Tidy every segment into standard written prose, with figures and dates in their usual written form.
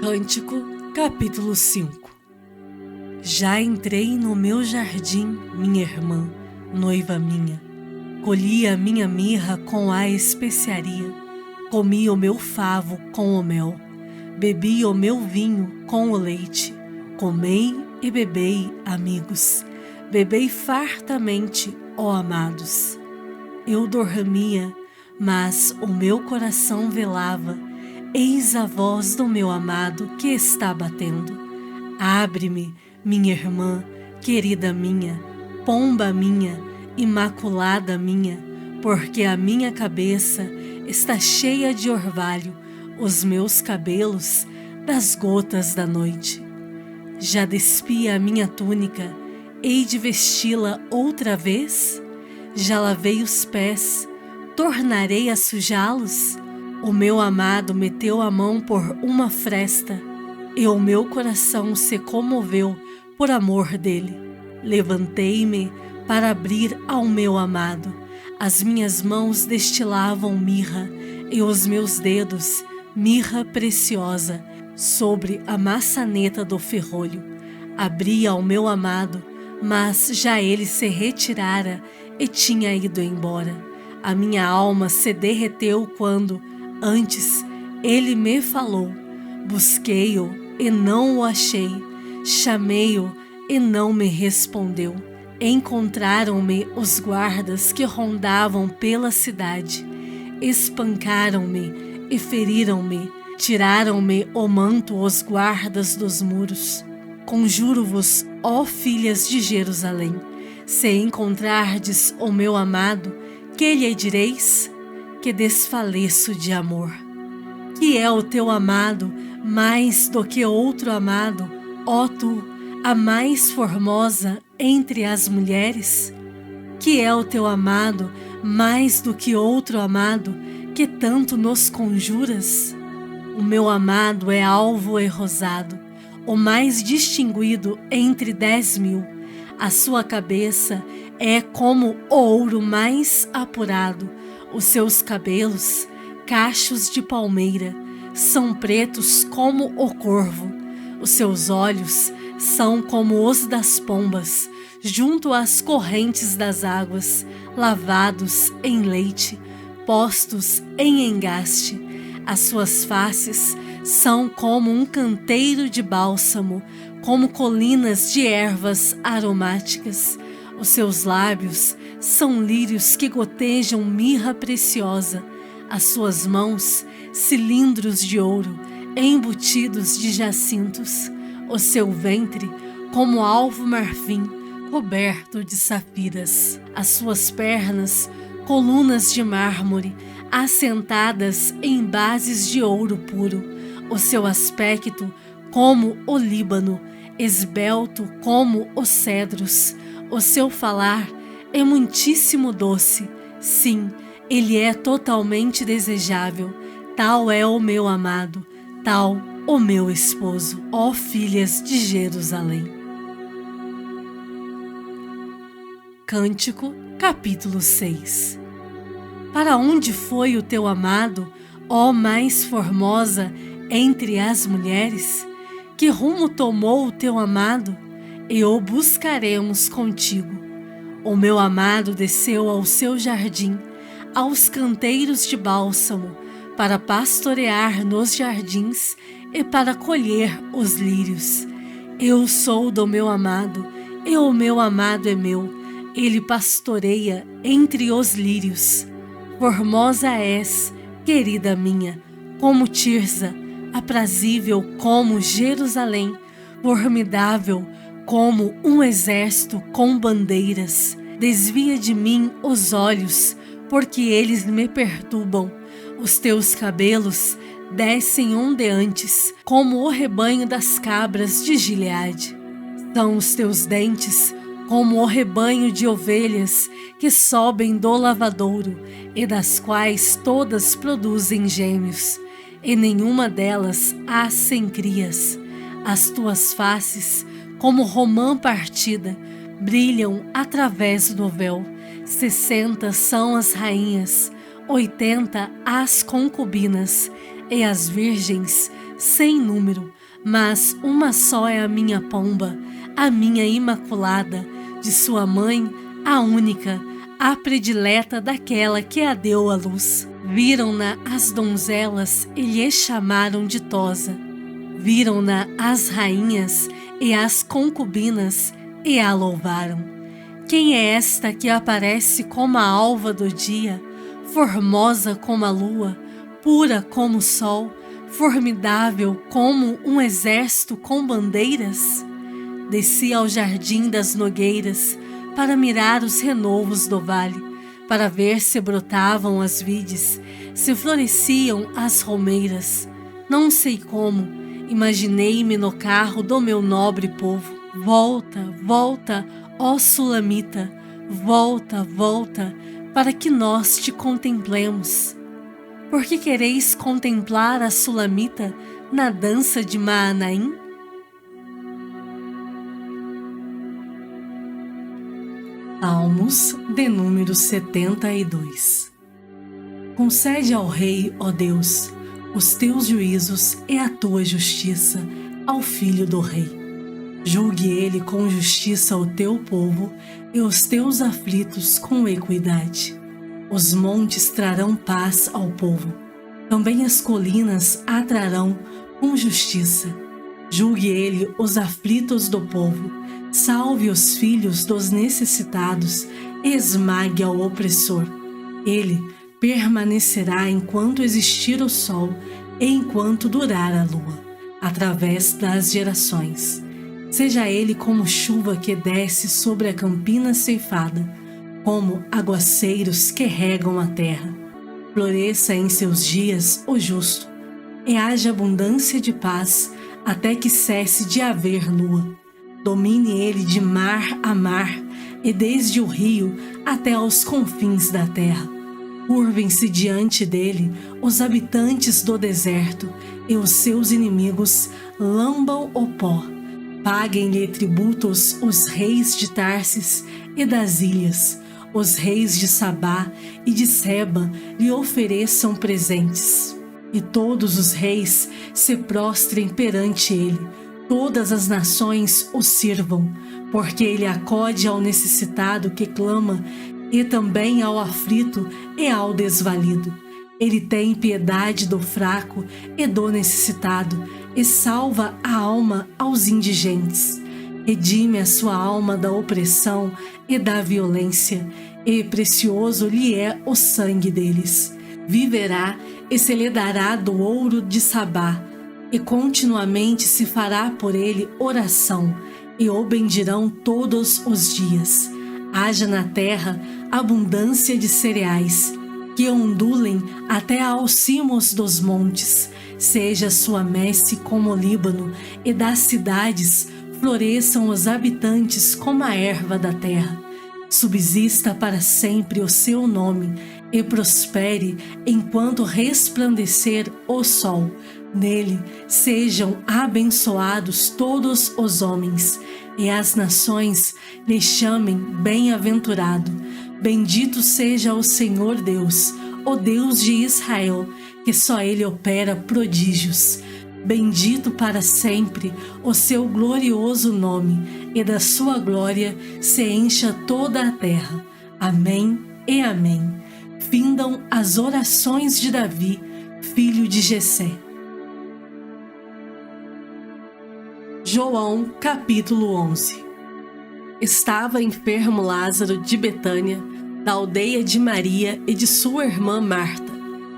Cântico, capítulo 5. Já entrei no meu jardim, minha irmã, noiva minha. Colhi a minha mirra com a especiaria, comi o meu favo com o mel, bebi o meu vinho com o leite, comei e bebei, amigos, bebei fartamente, ó amados. Eu dormia, mas o meu coração velava, eis a voz do meu amado que está batendo. Abre-me, minha irmã, querida minha, pomba minha, imaculada minha, porque a minha cabeça está cheia de orvalho, os meus cabelos das gotas da noite. Já despi a minha túnica, hei de vesti-la outra vez? Já lavei os pés, tornarei a sujá-los? O meu amado meteu a mão por uma fresta, e o meu coração se comoveu por amor dele. Levantei-me para abrir ao meu amado. As minhas mãos destilavam mirra, e os meus dedos mirra preciosa sobre a maçaneta do ferrolho. Abri ao meu amado, mas já ele se retirara e tinha ido embora. A minha alma se derreteu quando, antes, ele me falou. Busquei-o e não o achei. Chamei-o e não me respondeu. Encontraram-me os guardas que rondavam pela cidade. Espancaram-me e feriram-me. Tiraram-me o manto os guardas dos muros. Conjuro-vos, ó filhas de Jerusalém, se encontrardes o meu amado, que lhe direis? Que desfaleço de amor. Que é o teu amado mais do que outro amado, ó tu, a mais formosa entre as mulheres? Que é o teu amado mais do que outro amado, que tanto nos conjuras? O meu amado é alvo e rosado, o mais distinguido entre 10.000. A sua cabeça é como o ouro mais apurado. Os seus cabelos, cachos de palmeira, são pretos como o corvo. Os seus olhos são como os das pombas, junto às correntes das águas, lavados em leite, postos em engaste. As suas faces são como um canteiro de bálsamo, como colinas de ervas aromáticas. Os seus lábios são lírios que gotejam mirra preciosa. As suas mãos, cilindros de ouro, embutidos de jacintos. O seu ventre, como alvo marfim, coberto de safiras. As suas pernas, colunas de mármore, assentadas em bases de ouro puro. O seu aspecto, como o Líbano, esbelto como os cedros. O seu falar é muitíssimo doce. Sim, ele é totalmente desejável. Tal é o meu amado, tal o meu esposo, ó filhas de Jerusalém. Cântico, capítulo 6. Para onde foi o teu amado, ó mais formosa entre as mulheres? Que rumo tomou o teu amado? E o buscaremos contigo. O meu amado desceu ao seu jardim, aos canteiros de bálsamo, para pastorear nos jardins e para colher os lírios. Eu sou do meu amado, e o meu amado é meu. Ele pastoreia entre os lírios. Formosa és, querida minha, como Tirza, aprazível como Jerusalém, formidável como um exército com bandeiras. Desvia de mim os olhos, porque eles me perturbam. Os teus cabelos descem ondeantes, como o rebanho das cabras de Gileade. São os teus dentes como o rebanho de ovelhas que sobem do lavadouro, e das quais todas produzem gêmeos, e nenhuma delas há sem crias. As tuas faces, como romã partida, brilham através do véu. 60 são as rainhas, 80 as concubinas, e as virgens sem número, mas uma só é a minha pomba, a minha imaculada, de sua mãe, a única, a predileta daquela que a deu à luz. Viram-na as donzelas e lhe chamaram ditosa. Viram-na as rainhas e as concubinas e a louvaram. Quem é esta que aparece como a alva do dia, formosa como a lua, pura como o sol, formidável como um exército com bandeiras? Desci ao jardim das nogueiras para mirar os renovos do vale, para ver se brotavam as vides, se floresciam as romeiras. Não sei como, imaginei-me no carro do meu nobre povo. Volta, volta, ó Sulamita, volta, volta, para que nós te contemplemos. Por que quereis contemplar a Sulamita na dança de Maanaim? Salmos de número 72. Concede ao rei, ó Deus, os teus juízos e a tua justiça ao filho do rei. Julgue ele com justiça o teu povo e os teus aflitos com equidade. Os montes trarão paz ao povo, também as colinas atrarão com justiça. Julgue ele os aflitos do povo, salve os filhos dos necessitados e esmague ao opressor. Ele permanecerá enquanto existir o sol e enquanto durar a lua, através das gerações. Seja ele como chuva que desce sobre a campina ceifada, como aguaceiros que regam a terra. Floresça em seus dias o justo, e haja abundância de paz até que cesse de haver lua. Domine ele de mar a mar, e desde o rio até aos confins da terra. Curvem-se diante dele os habitantes do deserto, e os seus inimigos lambam o pó. Paguem-lhe tributos os reis de Tarsis e das ilhas. Os reis de Sabá e de Seba lhe ofereçam presentes. E todos os reis se prostrem perante ele. Todas as nações o sirvam, porque ele acode ao necessitado que clama, e também ao aflito e ao desvalido. Ele tem piedade do fraco e do necessitado, e salva a alma aos indigentes. Redime a sua alma da opressão e da violência, e precioso lhe é o sangue deles. Viverá e se lhe dará do ouro de Sabá, e continuamente se fará por ele oração, e o bendirão todos os dias. Haja na terra abundância de cereais, que ondulem até aos cimos dos montes. Seja sua messe como o Líbano, e das cidades floresçam os habitantes como a erva da terra. Subsista para sempre o seu nome, e prospere enquanto resplandecer o sol. Nele sejam abençoados todos os homens, e as nações lhe chamem bem-aventurado. Bendito seja o Senhor Deus, o Deus de Israel, que só ele opera prodígios. Bendito para sempre o seu glorioso nome, e da sua glória se encha toda a terra. Amém e amém. Findam as orações de Davi, filho de Jessé. João capítulo 11. Estava enfermo Lázaro de Betânia, da aldeia de Maria e de sua irmã Marta.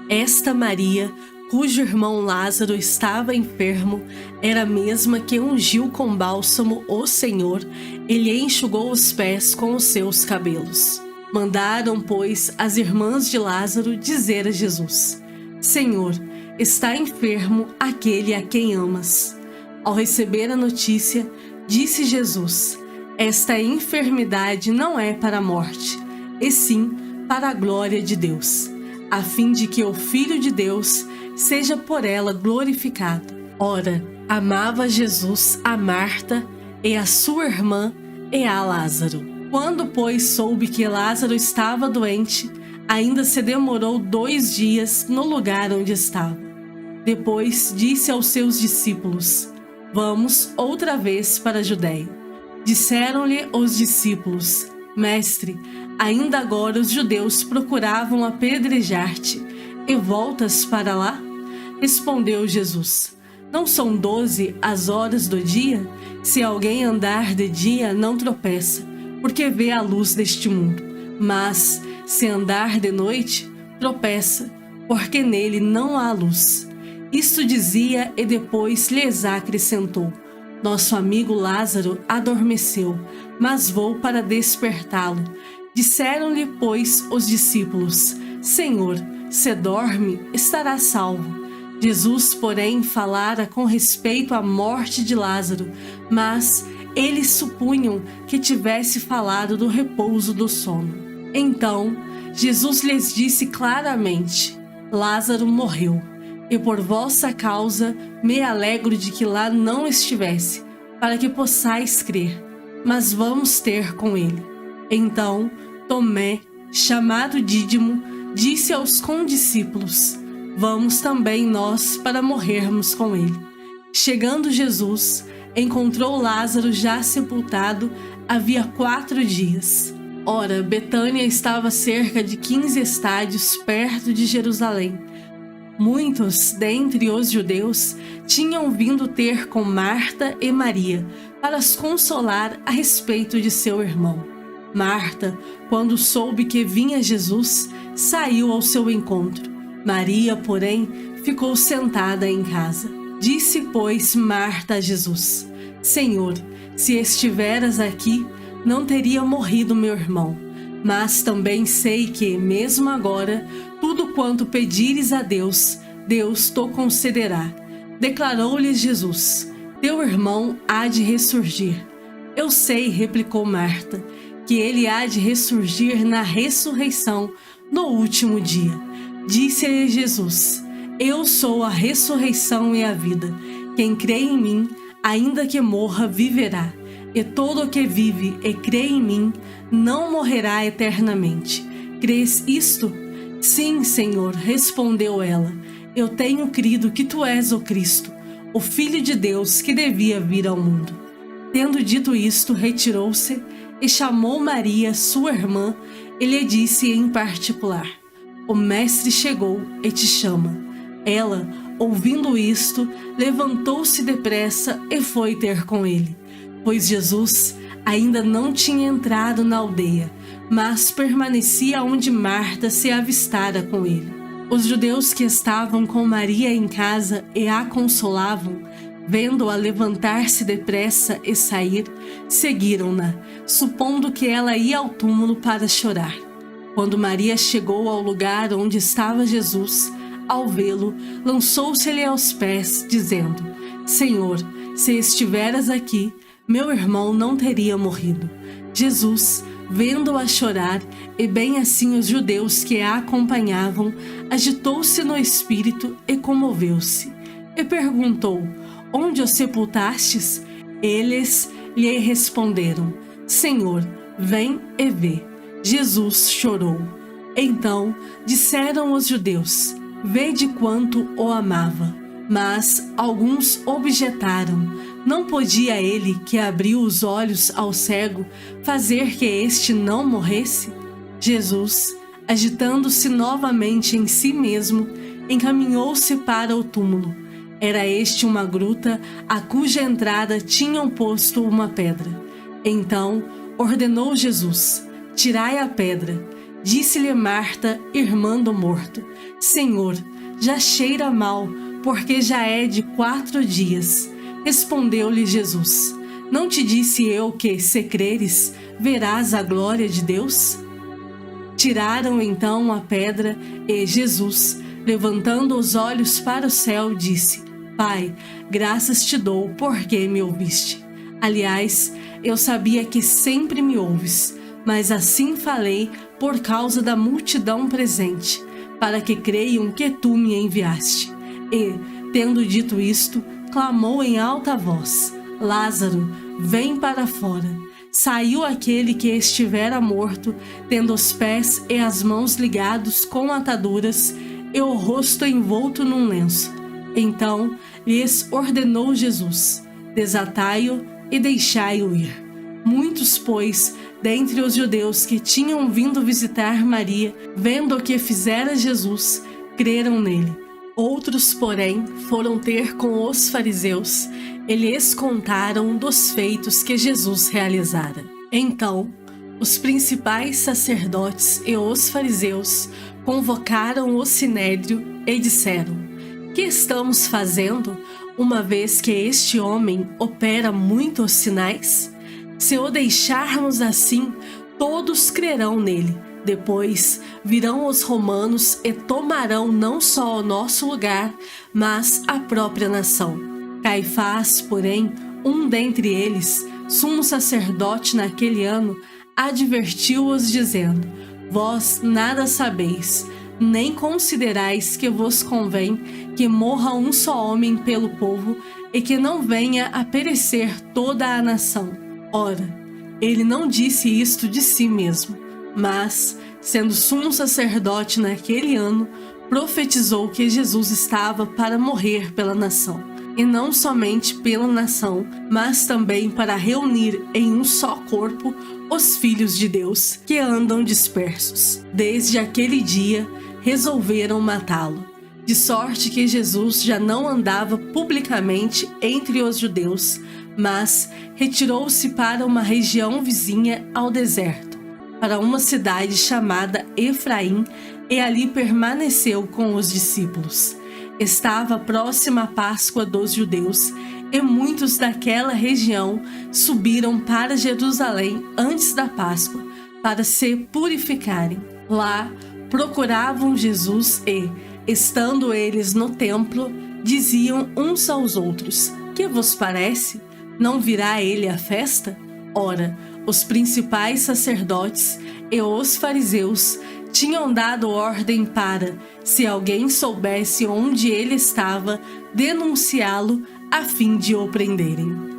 Esta Maria, cujo irmão Lázaro estava enfermo, era a mesma que ungiu com bálsamo o Senhor e lhe enxugou os pés com os seus cabelos. Mandaram, pois, as irmãs de Lázaro dizer a Jesus: Senhor, está enfermo aquele a quem amas. Ao receber a notícia, disse Jesus: esta enfermidade não é para a morte, e sim para a glória de Deus, a fim de que o Filho de Deus seja por ela glorificado. Ora, amava Jesus a Marta e a sua irmã e a Lázaro. Quando, pois, soube que Lázaro estava doente, ainda se demorou 2 dias no lugar onde estava. Depois disse aos seus discípulos: Vamos outra vez para a Judéia. Disseram-lhe os discípulos: Mestre, ainda agora os judeus procuravam apedrejar-te, e voltas para lá? Respondeu Jesus: Não são 12 as horas do dia? Se alguém andar de dia, não tropeça, porque vê a luz deste mundo. Mas, se andar de noite, tropeça, porque nele não há luz. Isto dizia e depois lhes acrescentou: Nosso amigo Lázaro adormeceu, mas vou para despertá-lo. Disseram-lhe, pois, os discípulos: Senhor, se dorme, estará salvo. Jesus, porém, falara com respeito à morte de Lázaro, mas eles supunham que tivesse falado do repouso do sono. Então, Jesus lhes disse claramente: Lázaro morreu, e por vossa causa me alegro de que lá não estivesse, para que possais crer, mas vamos ter com ele. Então, Tomé, chamado Dídimo, disse aos condiscípulos: Vamos também nós para morrermos com ele. Chegando Jesus, encontrou Lázaro já sepultado havia 4 dias. Ora, Betânia estava a cerca de 15 estádios perto de Jerusalém. Muitos dentre os judeus tinham vindo ter com Marta e Maria para as consolar a respeito de seu irmão. Marta, quando soube que vinha Jesus, saiu ao seu encontro. Maria, porém, ficou sentada em casa. Disse, pois, Marta a Jesus: Senhor, se estiveras aqui, não teria morrido meu irmão. Mas também sei que, mesmo agora, tudo quanto pedires a Deus, Deus te concederá. Declarou-lhe Jesus: Teu irmão há de ressurgir. Eu sei, replicou Marta, que ele há de ressurgir na ressurreição no último dia. Disse-lhe Jesus: Eu sou a ressurreição e a vida. Quem crê em mim, ainda que morra, viverá. E todo o que vive e crê em mim, não morrerá eternamente. Crês isto? Sim, Senhor, respondeu ela. Eu tenho crido que tu és o Cristo, o Filho de Deus que devia vir ao mundo. Tendo dito isto, retirou-se e chamou Maria, sua irmã, e lhe disse em particular: O Mestre chegou e te chama. Ela, ouvindo isto, levantou-se depressa e foi ter com ele, pois Jesus ainda não tinha entrado na aldeia, mas permanecia onde Marta se avistara com ele. Os judeus que estavam com Maria em casa e a consolavam, vendo-a levantar-se depressa e sair, seguiram-na, supondo que ela ia ao túmulo para chorar. Quando Maria chegou ao lugar onde estava Jesus, ao vê-lo, lançou-se-lhe aos pés, dizendo: Senhor, se estiveras aqui, meu irmão não teria morrido. Jesus, vendo-a chorar, e bem assim os judeus que a acompanhavam, agitou-se no espírito e comoveu-se. E perguntou: Onde o sepultastes? Eles lhe responderam: Senhor, vem e vê. Jesus chorou. Então disseram os judeus: Vede quanto o amava. Mas alguns objetaram: Não podia ele, que abriu os olhos ao cego, fazer que este não morresse? Jesus, agitando-se novamente em si mesmo, encaminhou-se para o túmulo. Era este uma gruta, a cuja entrada tinham posto uma pedra. Então ordenou Jesus: Tirai a pedra. Disse-lhe Marta, irmã do morto: Senhor, já cheira mal, porque já é de 4 dias. Respondeu-lhe Jesus: Não te disse eu que, se creres, verás a glória de Deus? Tiraram então a pedra e Jesus, levantando os olhos para o céu, disse: Pai, graças te dou porque me ouviste. Aliás, eu sabia que sempre me ouves, mas assim falei por causa da multidão presente, para que creiam que tu me enviaste. E, tendo dito isto, clamou em alta voz: Lázaro, vem para fora. Saiu aquele que estivera morto, tendo os pés e as mãos ligados com ataduras e o rosto envolto num lenço. Então lhes ordenou Jesus: desatai-o e deixai-o ir. Muitos, pois, dentre os judeus que tinham vindo visitar Maria, vendo o que fizera Jesus, creram nele. Outros, porém, foram ter com os fariseus e lhes contaram dos feitos que Jesus realizara. Então, os principais sacerdotes e os fariseus convocaram o sinédrio e disseram: que estamos fazendo, uma vez que este homem opera muitos sinais? Se o deixarmos assim, todos crerão nele. Depois virão os romanos e tomarão não só o nosso lugar, mas a própria nação. Caifás, porém, um dentre eles, sumo sacerdote naquele ano, advertiu-os dizendo: vós nada sabeis, nem considerais que vos convém que morra um só homem pelo povo e que não venha a perecer toda a nação. Ora, ele não disse isto de si mesmo, mas, sendo sumo sacerdote naquele ano, profetizou que Jesus estava para morrer pela nação. E não somente pela nação, mas também para reunir em um só corpo os filhos de Deus que andam dispersos. Desde aquele dia, resolveram matá-lo, de sorte que Jesus já não andava publicamente entre os judeus, mas retirou-se para uma região vizinha ao deserto, para uma cidade chamada Efraim, e ali permaneceu com os discípulos. Estava próxima a Páscoa dos judeus, e muitos daquela região subiram para Jerusalém antes da Páscoa, para se purificarem. Lá procuravam Jesus e, estando eles no templo, diziam uns aos outros: que vos parece? Não virá ele à festa? Ora, os principais sacerdotes e os fariseus tinham dado ordem para, se alguém soubesse onde ele estava, denunciá-lo a fim de o prenderem.